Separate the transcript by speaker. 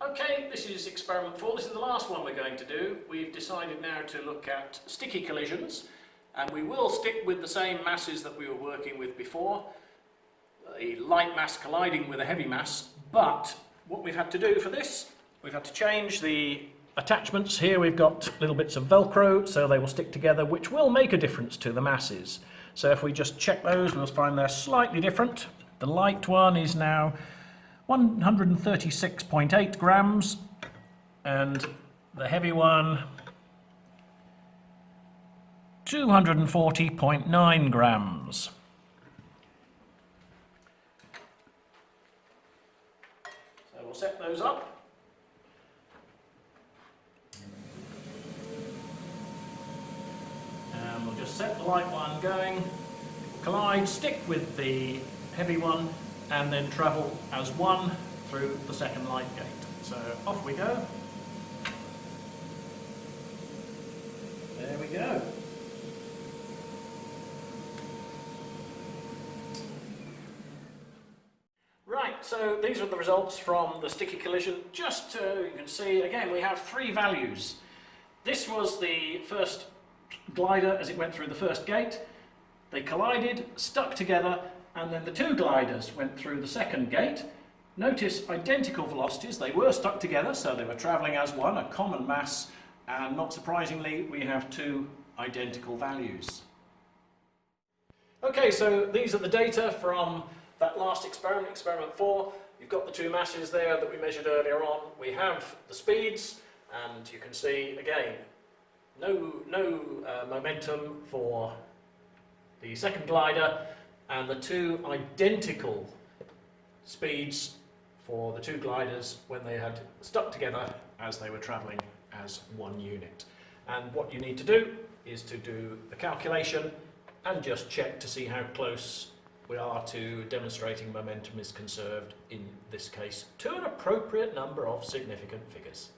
Speaker 1: Okay, this is experiment 4. This is the last one we're going to do. We've decided now to look at sticky collisions, and we will stick with the same masses that we were working with before, a light mass colliding with a heavy mass, but what we've had to do for this, we've had to change the attachments. Here we've got little bits of Velcro, so they will stick together, which will make a difference to the masses. So if we just check those, we'll find they're slightly different. The light one is now 136.8 grams, and the heavy one 240.9 grams. So we'll set those up. And we'll just set the light one going, collide, stick with the heavy one, and then travel as one through the second light gate. So off we go. There we go. Right, so these are the results from the sticky collision. Just you can see, again, we have 3 values. This was the first glider as it went through the first gate. They collided, stuck together, and then the 2 gliders went through the second gate. Notice identical velocities. They were stuck together, so they were travelling as one, a common mass, and not surprisingly, we have 2 identical values. Okay, so these are the data from that last experiment, experiment 4. You've got the 2 masses there that we measured earlier on. We have the speeds, and you can see, again, no momentum for the second glider, and the 2 identical speeds for the 2 gliders when they had stuck together as they were travelling as one unit. And what you need to do is to do the calculation and just check to see how close we are to demonstrating momentum is conserved, in this case, to an appropriate number of significant figures.